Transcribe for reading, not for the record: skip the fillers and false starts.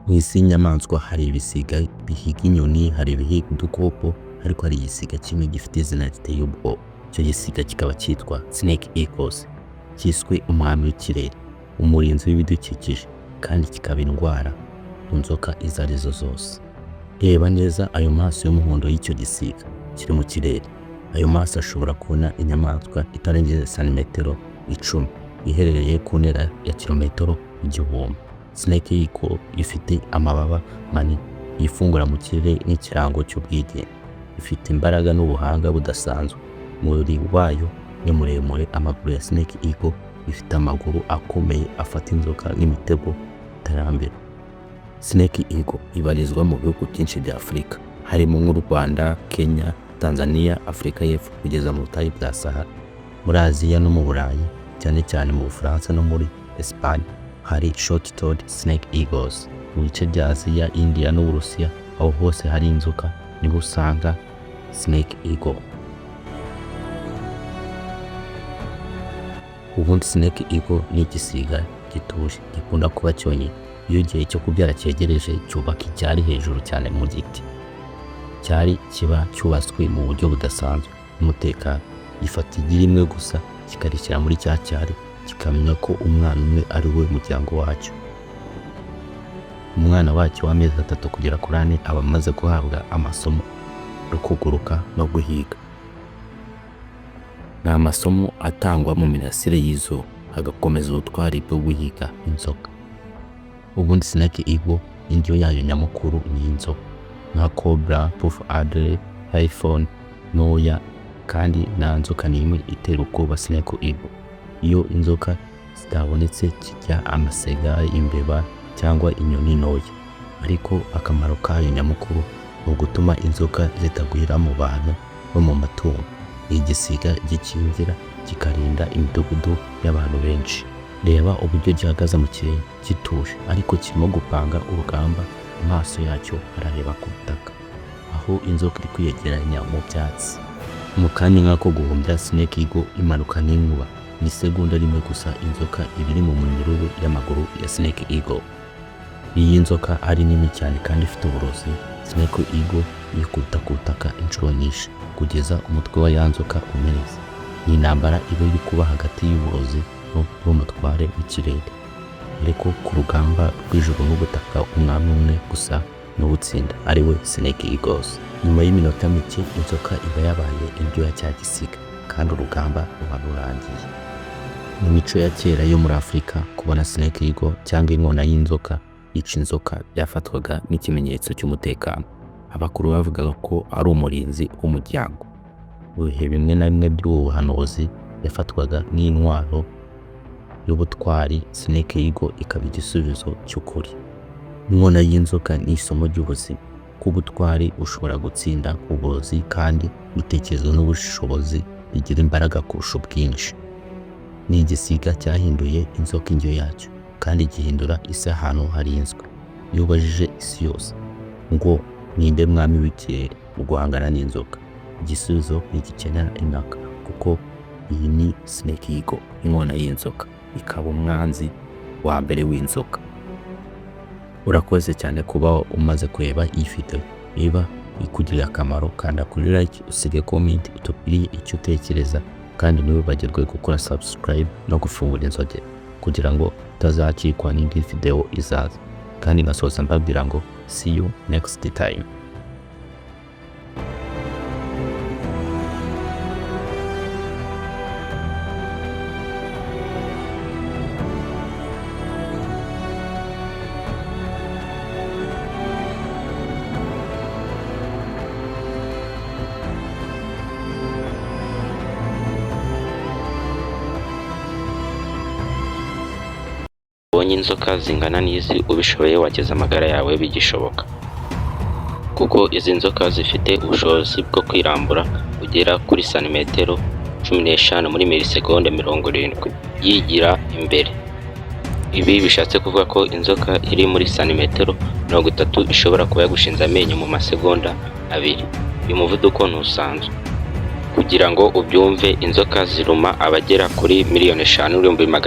Mw'isi y'inyamaswa hari ibisiga bihiga inyoni, hari ibihiga udukoko, ariko hari igisiga kimwe gifite izina riteye ubwoba. Icyo gisiga kikaba cyitwa Snake Eagles, cyiswe umwami w'ikirere, umurinzi w'ibidukikije, kandi kikaba indwara ku nzoka izo arizo zose. Reba neza ayo maso y'umuhondo y'icyo gisiga kiri mu kirere. Ayo maso ashobora kubona inyamaswa itarengeje santimetero 10, iherereye ku ntera ya kilometero 1000. Snake Eagle ifite amababa manini yifungura mu kirere n'ikirango cy'ubwigenge. Ifite imbaraga n'ubuhanga budasanzwe. Umubiri wayo ni muremure. Amaguru ya Snake Eagle ifite amaguru akomeye afata inzoka n'imitego itarambira. Snake Eagle ibarizwa mu bihugu byinshi bya Afurika, harimo nk'u Rwanda, Kenya, Tanzania, Afurika y'Epfo kugeza mu butayu bwa Sahara. Muri Aziya no mu Burayi, cyane cyane mu Bufaransa no muri Espagne, hari short-toed Snake Eagles. Mu bice bya Aziya, India n'Uburusiya, aho hose hari inzoka niho usanga Snake Eagle. Ubundi Snake Eagle ni igisiga gituje, gikunda kuba cyonyine. Iyo igihe cyo kubyara cyegereje, cyubaka icyari hejuru cyane mu giti. Icyari kiba cyubatswe mu buryo budasanzwe n'umutekano. Gifata igi rimwe gusa kikarishyira muri cya cyari, kikamenya ko umwana umwe ari we muryango wacyo. Umwana wacyo w'amezi 3 kugera kuri 4 aba amaze guhabwa amasomo yo kuguruka no guhiga. Ni amasomo atangwa mu mirasire y'izuba, hagakomeza ubutwari bwo guhiga inzoka. Ubundi Snake Eagle indyo yayo nyamukuru ni inzoka nka cobra, puff adder, python ntoya, kandi nta nzoka n'imwe itera ubwoba Snake Eagle. Iyo inzoka zitabonetse kirya amasega, imbeba cyangwa inyoni ntoya, ariko akamaro kayo nyamukuru ni ugutuma inzoka zitagwira mu bantu no mu matungo. Ni igisiga gikingira kikarinda imidugudu y'abantu benshi. Reba uburyo gihagaze mu kirere gituje, ariko kirimo gupanga urugamba. Amaso yacyo arareba ku butaka, aho inzoka iri kwiyegeranya mu byatsi. Mu kanya nk'ako guhumbya, Snake Eagle imanuka n'inkuba. Ni segonda rimwe gusa inzoka iba iri mu minyururu y'amaguru ya Snake Eagle. Iyi nzoka ari nini cyane kandi ifite uburozi, Snake Eagle yikubita ku butaka inshuro nyinshi kugeza umutwe wa ya nzoka umenetse. Ni intambara iba iri kuba hagati y'uburozi n'umutware w'ikirere, ariko ku rugamba rw'ijuru n'ubutaka umwami umwe gusa n'uwutsinda, ari we Snake Eagles. Nyuma y'iminota mike inzoka iba yabaye indyo ya cya gisiga, kandi urugamba ruba rurangiye. Mu mico ya kera yo muri Afurika, kubona Snake Eagle cyangwa inkona y'inzoka yica inzoka byafatwaga nk'ikimenyetso cy'umutekano. Abakuru bavugaga ko ari umurinzi w'umuryango. Mu bihe bimwe na bimwe by'ubuhanuzi yafatwaga nk'intwaro y'ubutwari. Snake Eagle ikaba igisubizo cy'ukuri. Inkona y'inzoka ni isomo ry'ubuzima, ko ubutwari bushobora gutsinda uburozi, kandi ibitekerezo n'ubushobozi bigira imbaraga kurusha ubwinshi. Ni igisiga cyahinduye inzoka indyo yacyo, kandi gihindura isi ahantu harinzwe. Iyo ubajije isi yose ngo ninde mwami w'ikirere mu guhangana n'inzoka, igisubizo ntigikenera impaka, kuko iyi ni Snake Eagle, inkona y'inzoka, ikaba umwanzi wa mbere w'inzoka. Urakoze cyane kuba umaze kureba iyi video. Niba ikugiriye akamaro, kanda kuri like, usige comment, utubwire icyo utekereza, kandi ntiwibagirwe gukora subscribe no gufungura inzogera kugira ngo utazacikwa n'indi video izaza. Kandi ngasoza mbabwira ngo see you next time. Ubonye inzoka zingana n'izi ubishoboye wageza amagara yawe bigishoboka, kuko izi nzoka zifite ubushobozi bwo kwirambura bugera kuri santimetero 15 muri milisegonda 70 yigira imbere. Ibi bishatse kuvuga ko inzoka iri muri santimetero 30 ishobora kuba yagushinze amenyo mu masegonda 2. Uyu muvuduko ntusanzwe. Kugira ngo ubyumve, inzoka ziruma abagera kuri 5,500,000